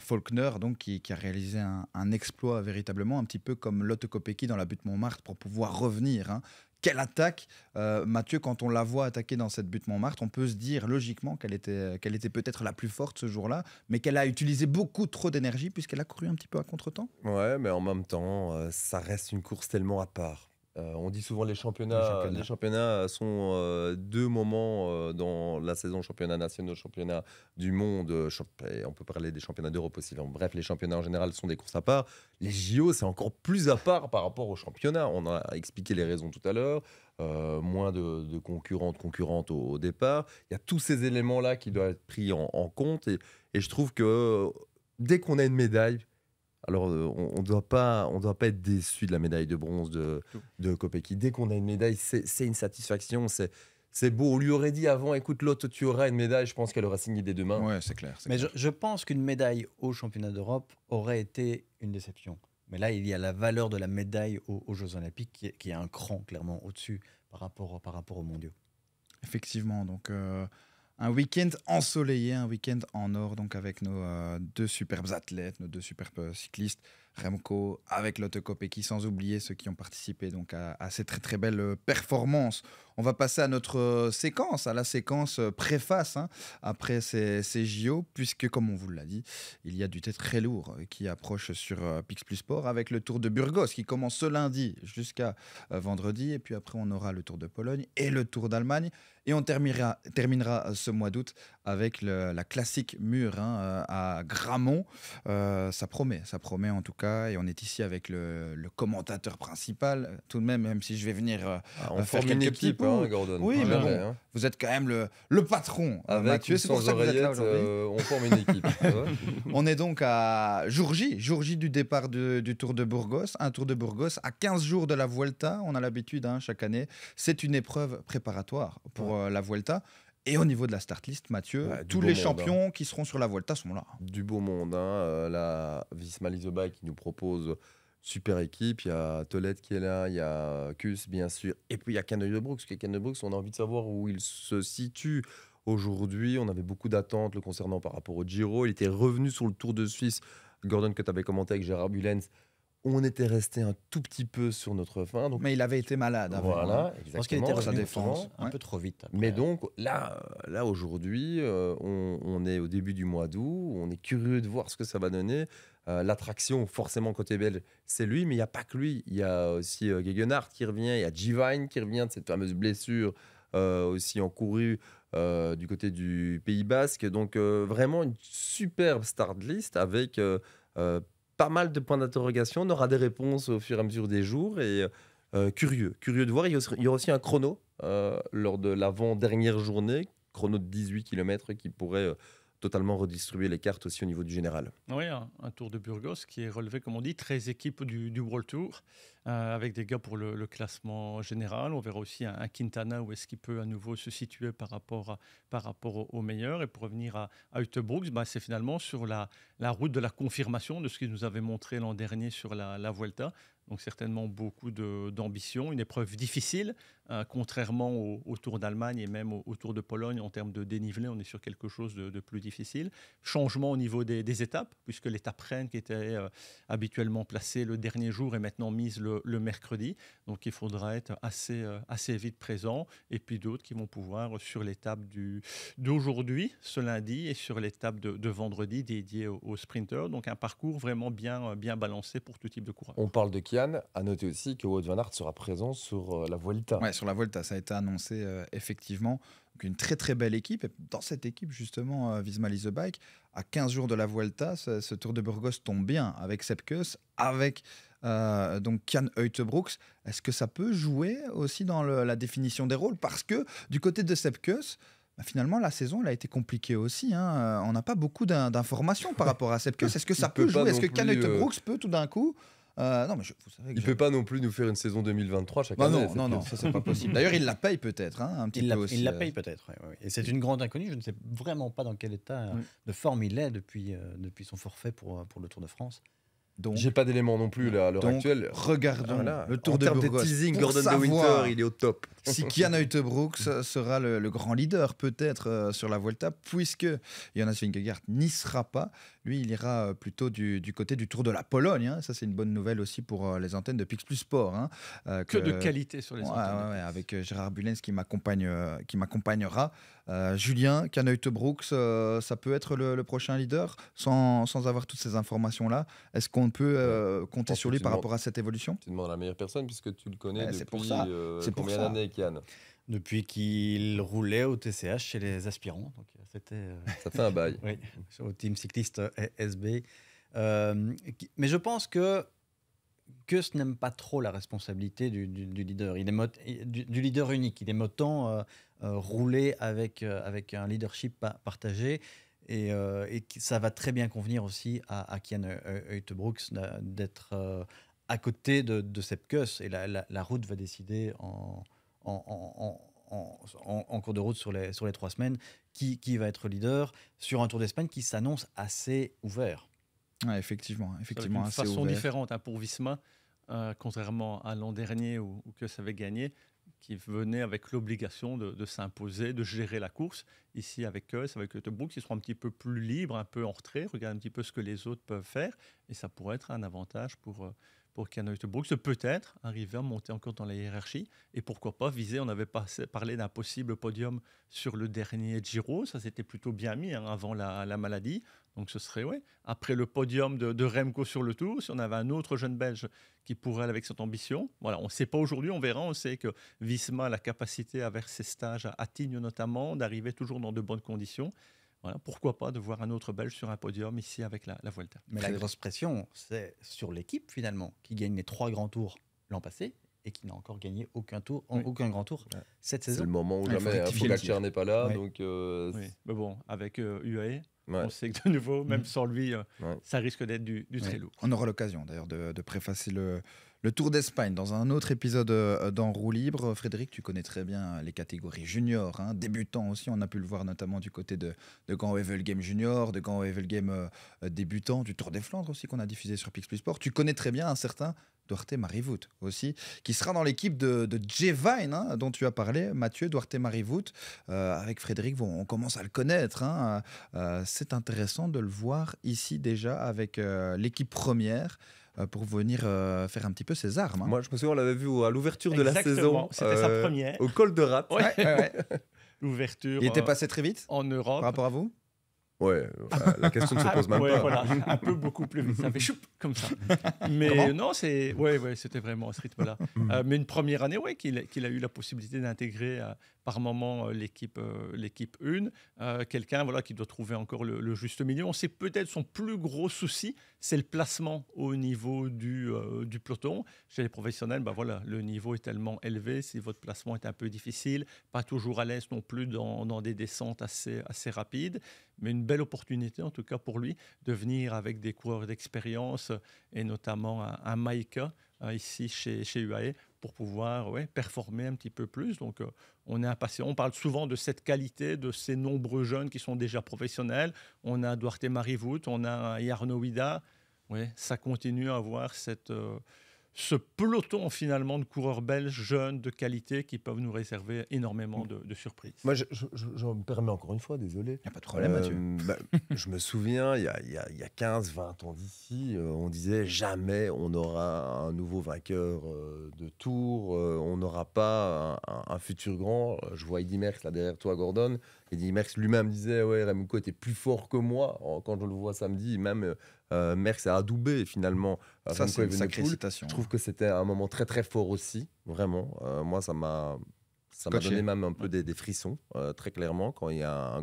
Faulkner, donc, qui a réalisé un exploit véritablement, un petit peu comme Lotte Kopecky dans la butte Montmartre pour pouvoir revenir. Hein. Quelle attaque Mathieu, quand on la voit attaquer dans cette butte Montmartre, on peut se dire logiquement qu'elle était peut-être la plus forte ce jour-là, mais qu'elle a utilisé beaucoup trop d'énergie puisqu'elle a couru un petit peu à contre-temps. Ouais, mais en même temps, ça reste une course tellement à part. On dit souvent les championnats sont deux moments dans la saison, championnat national, championnat du monde. On peut parler des championnats d'Europe aussi. Bref, les championnats en général sont des courses à part. Les JO, c'est encore plus à part par rapport aux championnats. On a expliqué les raisons tout à l'heure. Moins de concurrentes au départ. Il y a tous ces éléments-là qui doivent être pris en compte. Et je trouve que dès qu'on a une médaille, alors, on doit pas être déçu de la médaille de bronze de Kopecky. Dès qu'on a une médaille, c'est une satisfaction, c'est beau. On lui aurait dit avant, écoute, Lotte, tu auras une médaille, je pense qu'elle aura signé dès demain. Ouais, c'est clair. Mais je pense qu'une médaille au championnat d'Europe aurait été une déception. Mais là, il y a la valeur de la médaille aux Jeux Olympiques qui est un cran clairement au-dessus par rapport aux mondiaux. Effectivement, donc un week-end ensoleillé, un week-end en or, donc avec nos deux superbes athlètes, nos deux superbes cyclistes, Remco avec Lotte Kopecky, sans oublier ceux qui ont participé donc à ces très très belles performances. On va passer à notre séquence, à la séquence préface hein, après ces JO, puisque comme on vous l'a dit, il y a du très lourd qui approche sur Pix Plus Sport avec le Tour de Burgos qui commence ce lundi jusqu'à vendredi, et puis après on aura le Tour de Pologne et le Tour d'Allemagne, et on terminera ce mois d'août avec la classique mur hein, à Grammont. Ça promet en tout cas. Et on est ici avec le commentateur principal, tout de même si je vais venir on faire forme une quelques petits équipe, hein, Gordon. Oui, mais bon, hein. Vous êtes quand même le patron, avec Mathieu. C'est pour ça que vous êtes là aujourd'hui. On forme une équipe. On est donc à jour J du départ du Tour de Burgos. Un Tour de Burgos à 15 jours de la Vuelta. On a l'habitude hein, chaque année. C'est une épreuve préparatoire pour la Vuelta. Et au niveau de la start list, Mathieu, tous les champions qui seront sur la Vuelta sont là. Du beau monde. Hein. La Visma Lease Bike qui nous propose super équipe. Il y a Tolède qui est là, il y a Kuss bien sûr. Et puis il y a Canneuil de Brooks. Canneuil de Brooks, on a envie de savoir où il se situe aujourd'hui. On avait beaucoup d'attentes le concernant par rapport au Giro. Il était revenu sur le Tour de Suisse. Gordon, que tu avais commenté avec Gérard Bullens. On était resté un tout petit peu sur notre fin. Donc, Mais il avait été malade avant. voilà, Je pense qu'il était exactement. sa revenu défense. un Ouais. peu trop vite. après. Mais donc là aujourd'hui, on est au début du mois d'août, on est curieux de voir ce que ça va donner. L'attraction, forcément, côté belge, c'est lui, mais il n'y a pas que lui. Il y a aussi Gegenhardt qui revient, il y a Givine qui revient de cette fameuse blessure aussi encourue du côté du Pays Basque. Donc vraiment une superbe start list avec pas mal de points d'interrogation. On aura des réponses au fur et à mesure des jours et curieux de voir. Il y aura aussi un chrono lors de l'avant-dernière journée, chrono de 18 km qui pourrait totalement redistribuer les cartes aussi au niveau du général. Oui, un Tour de Burgos qui est relevé, comme on dit, 13 équipes du World Tour, avec des gars pour le classement général. On verra aussi un Quintana où est-ce qu'il peut à nouveau se situer par rapport au meilleur. Et pour revenir à Utebrooks, c'est finalement sur la route de la confirmation de ce qu'il nous avait montré l'an dernier sur la Vuelta. Donc certainement beaucoup d'ambition, une épreuve difficile, contrairement au Tour d'Allemagne et même au Tour de Pologne en termes de dénivelé, on est sur quelque chose de plus difficile. Changement au niveau des étapes, puisque l'étape Rennes qui était habituellement placée le dernier jour est maintenant mise le mercredi. Donc il faudra être assez vite présent. Et puis d'autres qui vont pouvoir sur l'étape d'aujourd'hui, ce lundi, et sur l'étape de vendredi dédiée aux sprinters. Donc un parcours vraiment bien balancé pour tout type de coureur. On parle de Kian, à noter aussi que Wout van Aert sera présent sur la Vuelta. Ouais, sur la Volta, ça a été annoncé effectivement. Donc une très très belle équipe. Et dans cette équipe, justement, Visma Lease the Bike, à 15 jours de la Vuelta, ce Tour de Burgos tombe bien avec Sepp Kuss, avec donc Jan Utebrooks. Est-ce que ça peut jouer aussi dans la définition des rôles? Parce que du côté de Sepp Kuss, finalement, la saison elle a été compliquée aussi. Hein. On n'a pas beaucoup d'informations par rapport à Sepp Kuss. Est-ce que ça peut jouer? Est-ce que Jan Utebrooks peut tout d'un coup non, mais vous savez que Il ne peut pas non plus nous faire une saison 2023 chaque année. Non, ça c'est pas possible. D'ailleurs, il la paye peut-être, hein, un petit peu aussi. Il la paye peut-être, ouais. Et c'est une grande inconnue. Je ne sais vraiment pas dans quel état de forme il est depuis son forfait pour le Tour de France. Donc, j'ai pas d'éléments non plus là, à l'heure actuelle. Regardons le Tour en de termes Burgos. de teasing, Pour Gordon de savoir Winter, il est au top. si Jan Utebrooks sera le grand leader peut-être sur la Vuelta, puisque Jonas Vingegaard n'y sera pas. Lui, il ira plutôt du côté du Tour de la Pologne. Hein. Ça, c'est une bonne nouvelle aussi pour les antennes de Pix Plus Sport. Hein. Que de qualité sur les antennes. Ouais, avec Gérard Bulens qui m'accompagnera. Julien, Jan Utebrooks, ça peut être le prochain leader sans avoir toutes ces informations-là. Est-ce qu'on peut compter sur lui par rapport à cette évolution? Tu demandes à la meilleure personne puisque tu le connais depuis pour ça. combien d'années, Kian? Depuis qu'il roulait au TCH chez les aspirants. Donc, ça fait un bail. Oui, au team cycliste SB. Mais je pense que ce n'aime pas trop la responsabilité du leader. Il est du leader unique. Il aime autant rouler avec un leadership partagé. Et ça va très bien convenir aussi à Jan Utebrooks d'être à côté de Sepp Kuss. Et la route va décider en cours de route sur les 3 semaines qui va être leader sur un Tour d'Espagne qui s'annonce assez ouvert. Ouais, effectivement, Avec une assez façon ouvert. différente pour Visma, contrairement à l'an dernier où Kuss avait gagné, qui venait avec l'obligation de s'imposer, de gérer la course. Ici, avec Kuss, avec Utebrooks, ils seront un petit peu plus libres, un peu en retrait, regardent un petit peu ce que les autres peuvent faire, et ça pourrait être un avantage pour Jan Utebrooks, peut-être arriver à monter encore dans la hiérarchie, et pourquoi pas viser, on avait parlé d'un possible podium sur le dernier Giro, ça s'était plutôt bien mis avant la maladie, donc ce serait, après le podium de Remco sur le Tour, si on avait un autre jeune Belge qui pourrait aller avec cette ambition, voilà, on ne sait pas aujourd'hui, on verra, on sait que Visma a la capacité à vers ses stages à Tignes notamment, d'arriver toujours dans de bonnes conditions. Voilà, pourquoi pas de voir un autre Belge sur un podium ici avec la Vuelta. Mais la grosse pression, c'est sur l'équipe finalement, qui gagne les 3 grands tours l'an passé et qui n'a encore gagné aucun grand tour cette saison. C'est le moment où jamais Pogacar n'est pas là. Donc, Mais bon, avec UAE, on sait que de nouveau, même sans lui, ça risque d'être du très lourd. On aura l'occasion d'ailleurs de préfacer le Tour d'Espagne dans un autre épisode d'En roue libre. Frédéric, tu connais très bien les catégories juniors, hein, débutants aussi. On a pu le voir notamment du côté de Gand-Wevelgem junior, de Gand-Wevelgem débutant, du Tour des Flandres aussi qu'on a diffusé sur Pix Plus Sport. Tu connais très bien un certain Duarte Marivut aussi, qui sera dans l'équipe de Givine, hein, dont tu as parlé, Mathieu. Duarte Marivut, avec Frédéric, on commence à le connaître. Hein. C'est intéressant de le voir ici déjà avec l'équipe première. pour venir faire un petit peu ses armes. Hein. Moi, je me souviens, on l'avait vu à l'ouverture de la saison. C'était sa première. Au col de Rat. Ouais. L'ouverture. Il était passé très vite en Europe. Par rapport à vous? Ouais, la question ne se pose même pas. Voilà, un peu beaucoup plus vite. Ça fait choup comme ça. Mais non, c'était vraiment à ce rythme-là. Mais une première année, qu'il a eu la possibilité d'intégrer par moment l'équipe 1. Quelqu'un qui doit trouver encore le juste milieu. On sait peut-être son plus gros souci, c'est le placement au niveau du peloton. Chez les professionnels, le niveau est tellement élevé. Si votre placement est un peu difficile, pas toujours à l'aise non plus dans des descentes assez rapides. Mais une belle opportunité, en tout cas pour lui, de venir avec des coureurs d'expérience et notamment un Maïka ici chez UAE pour pouvoir performer un petit peu plus. Donc, on est impatient. On parle souvent de cette qualité de ces nombreux jeunes qui sont déjà professionnels. On a Duarte Marivout, on a Jarno Vida. Ça continue à avoir ce peloton finalement de coureurs belges jeunes de qualité qui peuvent nous réserver énormément de surprises. Moi, je me permets encore une fois, désolé. Il n'y a pas de problème, Mathieu. Je me souviens, il y a 15-20 ans d'ici, on disait jamais on aura un nouveau vainqueur de Tour, on n'aura pas un futur grand. Je vois Eddy Merckx là derrière toi, Gordon. Eddy Merckx lui-même disait Remco était plus fort que moi. Quand je le vois samedi, même Merckx a adoubé finalement. Ça, c'est une sacrée citation. Je trouve que c'était un moment très très fort aussi, vraiment. Moi, ça m'a donné même un peu des frissons, très clairement, quand il y a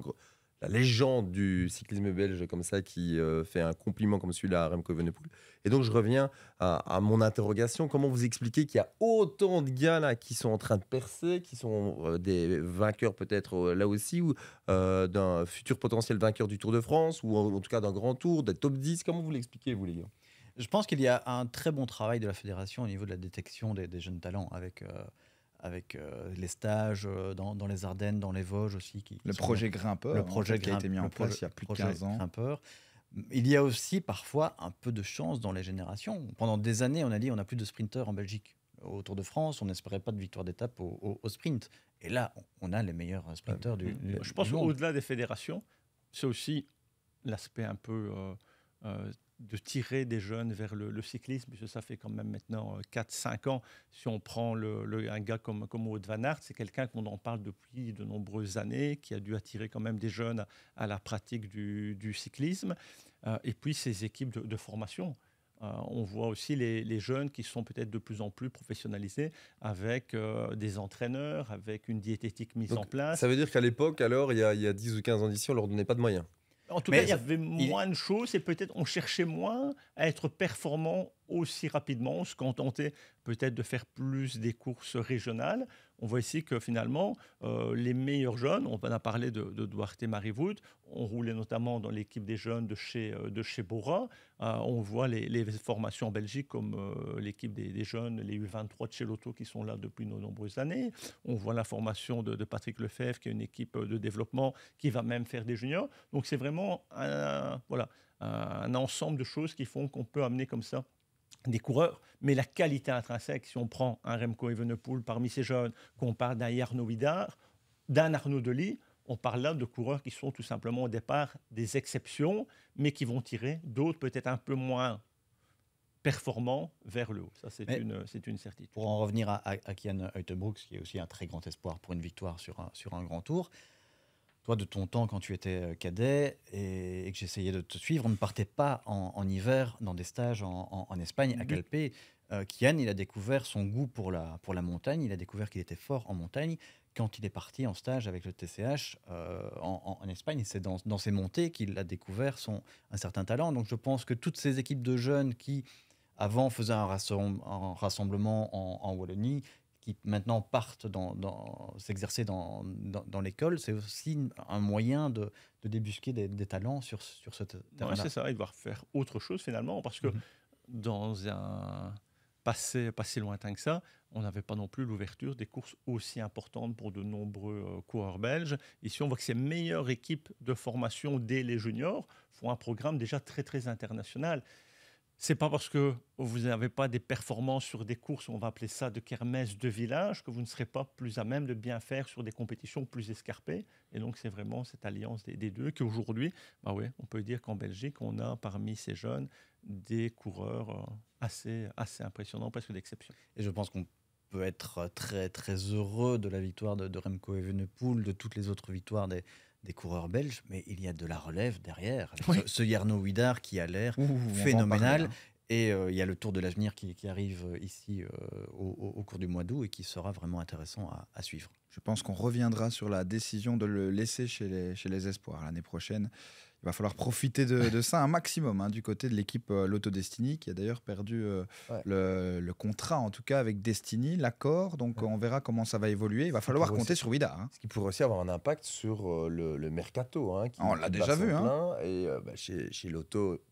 la légende du cyclisme belge comme ça qui fait un compliment comme celui-là à Remco Evenepoel. Et donc, je reviens à mon interrogation. Comment vous expliquez qu'il y a autant de gars là qui sont en train de percer, qui sont des vainqueurs peut-être là aussi, ou d'un futur potentiel vainqueur du Tour de France, ou en tout cas d'un grand tour, des top 10? Comment vous l'expliquez, vous les gars? Je pense qu'il y a un très bon travail de la fédération au niveau de la détection des jeunes talents avec les stages dans les Ardennes, dans les Vosges aussi. Le projet Grimpeur, qui a été mis en place il y a plus de 15 ans. Grimpeur. Il y a aussi parfois un peu de chance dans les générations. Pendant des années, on a dit on n'a plus de sprinteurs en Belgique. Au Tour de France, on n'espérait pas de victoire d'étape au sprint. Et là, on a les meilleurs sprinteurs du Je pense monde. qu'au-delà des fédérations, c'est aussi l'aspect un peu de tirer des jeunes vers le cyclisme, puisque ça fait quand même maintenant 4-5 ans. Si on prend un gars comme Wout van Aert, c'est quelqu'un qu'on en parle depuis de nombreuses années, qui a dû attirer quand même des jeunes à la pratique du cyclisme. Et puis ces équipes de formation. On voit aussi les jeunes qui sont peut-être de plus en plus professionnalisés avec des entraîneurs, avec une diététique mise en place. Ça veut dire qu'à l'époque, alors, il y a 10 ou 15 ans d'ici, on ne leur donnait pas de moyens. En tout cas, il y avait moins de choses et peut-être on cherchait moins à être performant aussi rapidement. On se contentait peut-être de faire plus des courses régionales. On voit ici que finalement, les meilleurs jeunes, on en a parlé de Duarte Marivout, on roulait notamment dans l'équipe des jeunes de chez Bora. On voit les formations en Belgique comme l'équipe des jeunes, les U23 de chez Lotto qui sont là depuis de nombreuses années. On voit la formation de Patrick Lefebvre qui est une équipe de développement qui va même faire des juniors. Donc c'est vraiment un ensemble de choses qui font qu'on peut amener comme ça des coureurs, mais la qualité intrinsèque, si on prend un Remco Evenepoel parmi ces jeunes, qu'on parle d'un Jarno Vida, d'un Arnaud Delis, on parle là de coureurs qui sont tout simplement au départ des exceptions, mais qui vont tirer d'autres peut-être un peu moins performants vers le haut. Ça, c'est une certitude. Pour en revenir à Kian Uijtenbrooks, qui est aussi un très grand espoir pour une victoire sur un grand tour, toi, de ton temps, quand tu étais cadet et que j'essayais de te suivre, on ne partait pas en hiver dans des stages en Espagne, à Calpe. Kian, il a découvert son goût pour la montagne. Il a découvert qu'il était fort en montagne quand il est parti en stage avec le TCH en Espagne. C'est dans ces montées qu'il a découvert un certain talent. Donc, je pense que toutes ces équipes de jeunes qui, avant, faisaient un rassemblement en Wallonie, qui maintenant partent s'exercer dans l'école, c'est aussi un moyen de débusquer des talents sur ce terrain-là. Oui, c'est ça, il doit faire autre chose finalement, parce que dans un passé pas si lointain que ça, on n'avait pas non plus l'ouverture des courses aussi importantes pour de nombreux coureurs belges. Ici, on voit que ces meilleures équipes de formation dès les juniors font un programme déjà très, très international. C'est pas parce que vous n'avez pas des performances sur des courses, on va appeler ça de kermesse de village, que vous ne serez pas plus à même de bien faire sur des compétitions plus escarpées. Et donc, c'est vraiment cette alliance des deux qu'aujourd'hui, on peut dire qu'en Belgique, on a parmi ces jeunes des coureurs assez impressionnants, presque d'exception. Et je pense qu'on peut être très, très heureux de la victoire de Remco Evenepoel, de toutes les autres victoires des coureurs belges, mais il y a de la relève derrière. Oui. Ce Jarno Widar qui a l'air On va en phénoménal. parler, hein. Et il y a le Tour de l'Avenir qui arrive ici au cours du mois d'août et qui sera vraiment intéressant à suivre. Je pense qu'on reviendra sur la décision de le laisser chez les espoirs l'année prochaine. Il va falloir profiter de ça un maximum, hein, du côté de l'équipe Lotto Destiny, qui a d'ailleurs perdu le contrat, en tout cas avec Destiny, l'accord. Donc on verra comment ça va évoluer. Il va falloir compter sur Widar, hein. Ce qui pourrait aussi avoir un impact sur le mercato. Hein, On l'a déjà vu, hein. Et chez Lotto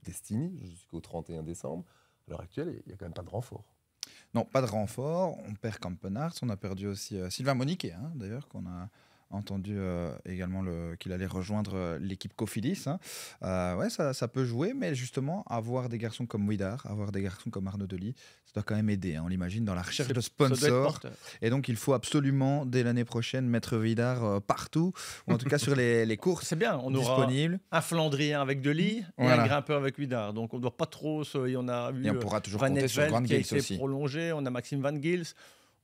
Destiny, jusqu'au 31 décembre, à l'heure actuelle, il n'y a quand même pas de renfort. Non, pas de renfort. On perd Campenarts. On a perdu aussi Sylvain Moniquet, hein, d'ailleurs, qu'on a entendu également qu'il allait rejoindre l'équipe Cofidis, hein. Ouais, ça peut jouer, mais justement, avoir des garçons comme Widar, avoir des garçons comme Arnaud Delis, ça doit quand même aider, hein, on l'imagine, dans la recherche de sponsors. Et donc, il faut absolument, dès l'année prochaine, mettre Widar partout, ou en tout cas sur les courses. C'est bien, on disponibles. Aura un Flandrien avec Delis et un grimpeur avec Widar. Donc, on ne doit pas trop... On a vu et on pourra toujours Van compter sur Van Gils qui a été aussi. prolongé, on a Maxime Van Gils.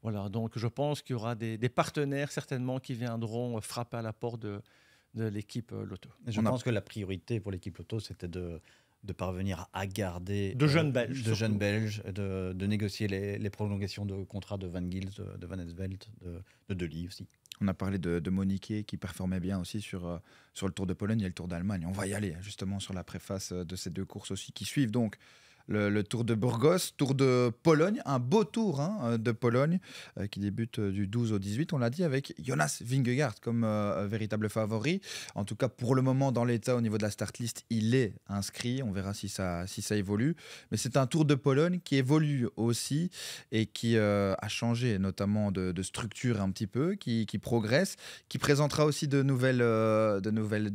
Voilà, donc je pense qu'il y aura des partenaires certainement qui viendront frapper à la porte de l'équipe Lotto. Je pense que la priorité pour l'équipe Lotto, c'était de parvenir à garder de jeunes Belges, de négocier les prolongations de contrats de Van Gils, de Van Esvelt, de Delis aussi. On a parlé de Moniquet qui performait bien aussi sur le Tour de Pologne et le Tour d'Allemagne. On va y aller justement sur la préface de ces deux courses aussi qui suivent donc. Le Tour de Burgos, Tour de Pologne, un beau tour, hein, de Pologne qui débute du 12 au 18, on l'a dit, avec Jonas Vingegaard comme véritable favori. En tout cas, pour le moment, dans l'état, au niveau de la start list, il est inscrit. On verra si ça évolue. Mais c'est un Tour de Pologne qui évolue aussi et qui a changé notamment de structure un petit peu, qui progresse, qui présentera aussi de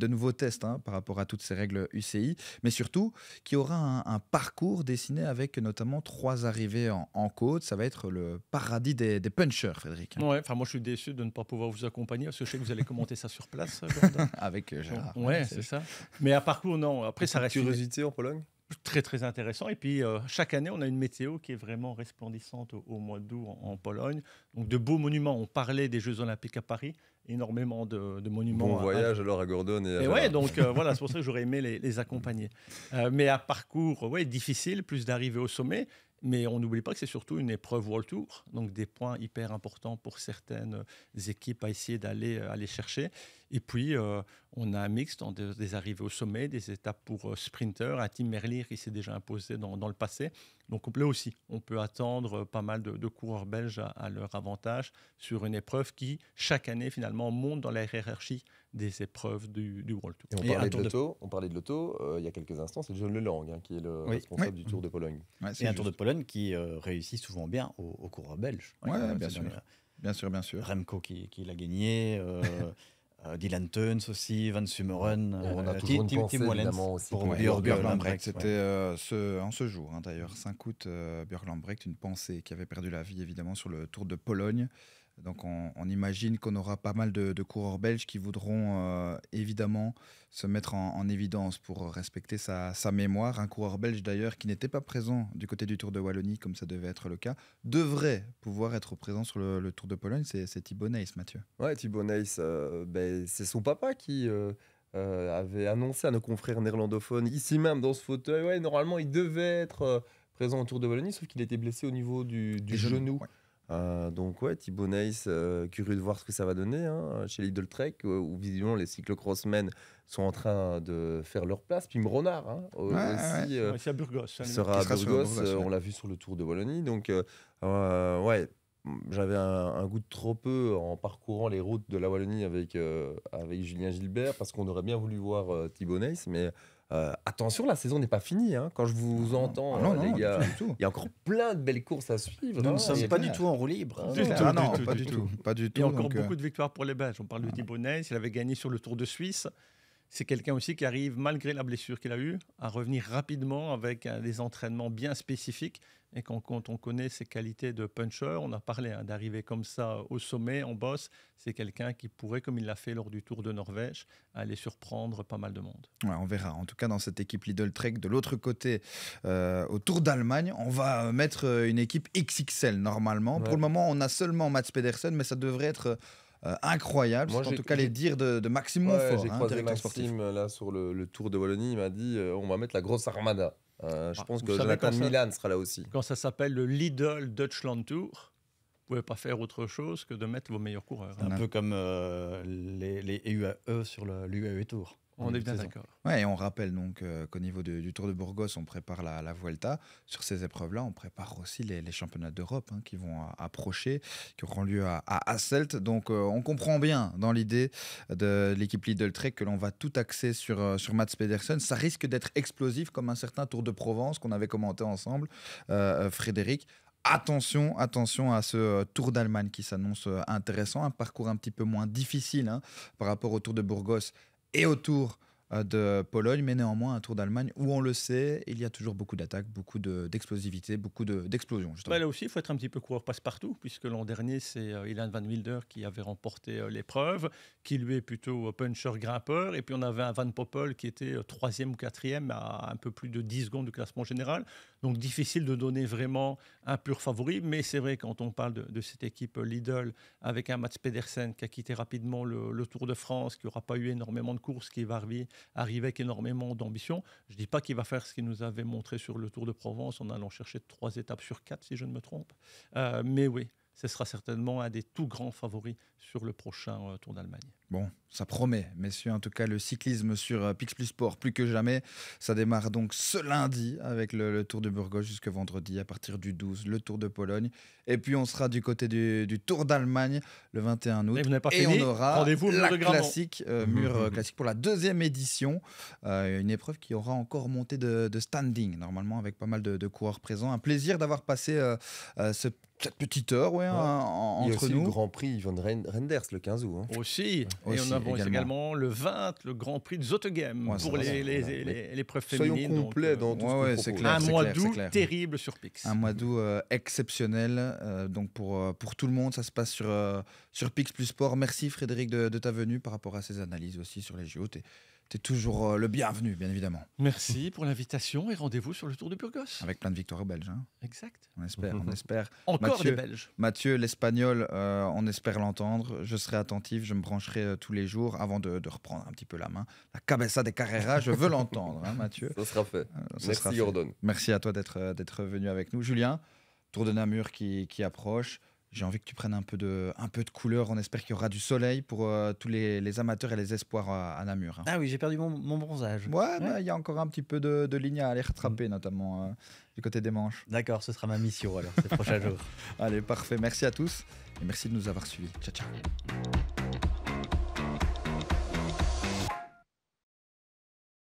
nouveaux tests, hein, par rapport à toutes ces règles UCI, mais surtout qui aura un parcours dessiné avec notamment 3 arrivées en côte. Ça va être le paradis des punchers, Frédéric. Ouais, moi je suis déçu de ne pas pouvoir vous accompagner parce que je sais que vous allez commenter ça sur place, Gordon. Avec Gérard. Ouais, c'est ça. Mais à parcours, non. Après, ça reste curiosité en Pologne. Très, très intéressant. Et puis, chaque année, on a une météo qui est vraiment resplendissante au mois d'août en Pologne. Donc, de beaux monuments. On parlait des Jeux Olympiques à Paris. Énormément de monuments. Bon voyage alors à Gordon et ouais, donc voilà, c'est pour ça que j'aurais aimé les accompagner. Mais à parcours difficile, plus d'arriver au sommet. Mais on n'oublie pas que c'est surtout une épreuve World Tour, donc des points hyper importants pour certaines équipes à essayer d'aller chercher. Et puis, on a un mix dans des arrivées au sommet, des étapes pour sprinters, un Tim Merlier qui s'est déjà imposé dans le passé. Donc là aussi, on peut attendre pas mal de coureurs belges à leur avantage sur une épreuve qui, chaque année, finalement, monte dans la hiérarchie des épreuves du World Tour. Et on parlait de Lotto il y a quelques instants, c'est John Lelang, hein, qui est le responsable du Tour de Pologne. Ouais, et un Tour de Pologne qui réussit souvent bien aux coureurs belges. Ouais, bien sûr. Remco qui l'a gagné, Dylan Teuns aussi, Van Sumeren, on a toujours une pensée évidemment aussi pour Björn Lambrecht. C'était ce jour, hein, d'ailleurs, 5 août, Björn Lambrecht, une pensée qui avait perdu la vie évidemment sur le Tour de Pologne. Donc on imagine qu'on aura pas mal de coureurs belges qui voudront évidemment se mettre en évidence pour respecter sa mémoire. Un coureur belge d'ailleurs qui n'était pas présent du côté du Tour de Wallonie comme ça devait être le cas, devrait pouvoir être présent sur le Tour de Pologne. C'est Thibaut Nys, Mathieu. Ouais, Thibaut Nys, c'est son papa qui avait annoncé à nos confrères néerlandophones, ici même dans ce fauteuil, ouais, normalement il devait être présent au Tour de Wallonie, sauf qu'il était blessé au niveau du genou. Ouais. Donc ouais, Thibaut Nys, curieux de voir ce que ça va donner, hein, chez Lidl Trek, où visiblement les cyclocrossmen sont en train de faire leur place. Puis Mronard, hein, aussi, c'est à Burgos. Sera à Burgos, on l'a vu sur le Tour de Wallonie. Donc ouais, j'avais un goût de trop peu en parcourant les routes de la Wallonie avec Julien Gilbert, parce qu'on aurait bien voulu voir Thibaut Nys, mais attention, la saison n'est pas finie, hein. Quand je vous entends, les gars, il y a encore plein de belles courses à suivre. Nous ne sommes pas du tout en roue libre. Pas du tout. Il y a encore beaucoup de victoires pour les Belges. On parle de Thibaut Nys, il avait gagné sur le Tour de Suisse. c'est quelqu'un aussi qui arrive, malgré la blessure qu'il a eue, à revenir rapidement avec des entraînements bien spécifiques. Et quand on connaît ses qualités de puncher, on a parlé d'arriver comme ça au sommet, en boss. C'est quelqu'un qui pourrait, comme il l'a fait lors du Tour de Norvège, aller surprendre pas mal de monde. Ouais, on verra. En tout cas, dans cette équipe Lidl Trek, de l'autre côté, au Tour d'Allemagne, on va mettre une équipe XXL normalement. Ouais. Pour le moment, on a seulement Mats Pedersen, mais ça devrait être incroyable. Moi, C'est en j'ai- tout cas les j'ai- dires de Maxime Ouais, Montfort, j'ai croisé directeur sportif. Maxime là sur le Tour de Wallonie. Il m'a dit on va mettre la grosse armada. Je pense vous que savez, Jonathan quand ça- Milan sera là aussi. Quand ça s'appelle le Lidl Deutschland Tour, vous ne pouvez pas faire autre chose que de mettre vos meilleurs coureurs. Un peu comme les UAE sur l'UAE Tour. On est bien Saison. d'accord. Ouais, et on rappelle donc qu'au niveau du Tour de Burgos, on prépare la Vuelta. Sur ces épreuves-là, on prépare aussi les championnats d'Europe qui vont approcher, qui auront lieu à Hasselt. Donc on comprend bien dans l'idée de l'équipe Lidl Trek que l'on va tout axer sur Mats Pedersen. Ça risque d'être explosif comme un certain Tour de Provence qu'on avait commenté ensemble, Frédéric. Attention à ce Tour d'Allemagne qui s'annonce intéressant, un parcours un petit peu moins difficile par rapport au Tour de Burgos et au Tour de Pologne, mais néanmoins un Tour d'Allemagne où on le sait, il y a toujours beaucoup d'attaques, beaucoup d'explosivité, beaucoup d'explosions. justement. Là aussi, il faut être un petit peu coureur passe-partout, puisque l'an dernier, c'est Ilan Van Wilder qui avait remporté l'épreuve, qui lui est plutôt puncher-grimpeur. Et puis on avait un Van Poppel qui était 3e ou 4e à un peu plus de 10 secondes du classement général. Donc difficile de donner vraiment un pur favori. Mais c'est vrai, quand on parle de cette équipe Lidl, avec un Mats Pedersen qui a quitté rapidement le Tour de France, qui n'aura pas eu énormément de courses, qui va arriver avec énormément d'ambition. Je ne dis pas qu'il va faire ce qu'il nous avait montré sur le Tour de Provence en allant chercher 3 étapes sur 4, si je ne me trompe. Mais oui, ce sera certainement un des tout grands favoris sur le prochain Tour d'Allemagne. Bon, ça promet, messieurs. En tout cas, le cyclisme sur Pix Plus Sport, plus que jamais. Ça démarre donc ce lundi avec le Tour de Burgos jusque vendredi à partir du 12, le Tour de Pologne. Et puis, on sera du côté du Tour d'Allemagne le 21 août. Et vous n'avez pas Et fini, on aura rendez-vous au mur la de Grammont. classique, mur classique pour la 2e édition. Une épreuve qui aura encore monté de standing, normalement, avec pas mal de coureurs présents. Un plaisir d'avoir passé cette petite heure Il y a entre aussi nous. le Grand Prix Yvonne Renders le 15 août. Aussi. Et Aussi, on avons également. également le 20, le Grand Prix de Zottegem Ouais, ça pour va, l'épreuve Soyons féminine. complets Donc, dans tout ce ouais, qu'on ouais, propose. c'est clair. un mois c'est d'août clair. terrible sur Pix. Un mois d'août exceptionnel. Donc pour tout le monde, ça se passe sur Pix Plus Sport. Merci Frédéric de ta venue par rapport à ces analyses aussi sur les JO. T'es toujours le bienvenu, bien évidemment. Merci pour l'invitation et rendez-vous sur le Tour de Burgos. Avec plein de victoires belges. Exact. On espère. Encore Mathieu. des Belges. Mathieu, l'espagnol, on espère l'entendre. Je serai attentif, je me brancherai tous les jours avant de reprendre un petit peu la main. La cabeza de Carrera, je veux l'entendre, Mathieu. Ça sera fait. Ça sera Merci fait. Gordon. Merci à toi d'être venu avec nous. Julien, Tour de Namur qui approche. J'ai envie que tu prennes un peu de couleur. On espère qu'il y aura du soleil pour tous les amateurs et les espoirs à Namur. Ah oui, j'ai perdu mon bronzage. Ouais, bah, il y a encore un petit peu de lignes à aller rattraper, notamment du côté des manches. D'accord, ce sera ma mission alors, ces prochains jours. Allez, parfait. Merci à tous et merci de nous avoir suivis. Ciao, ciao.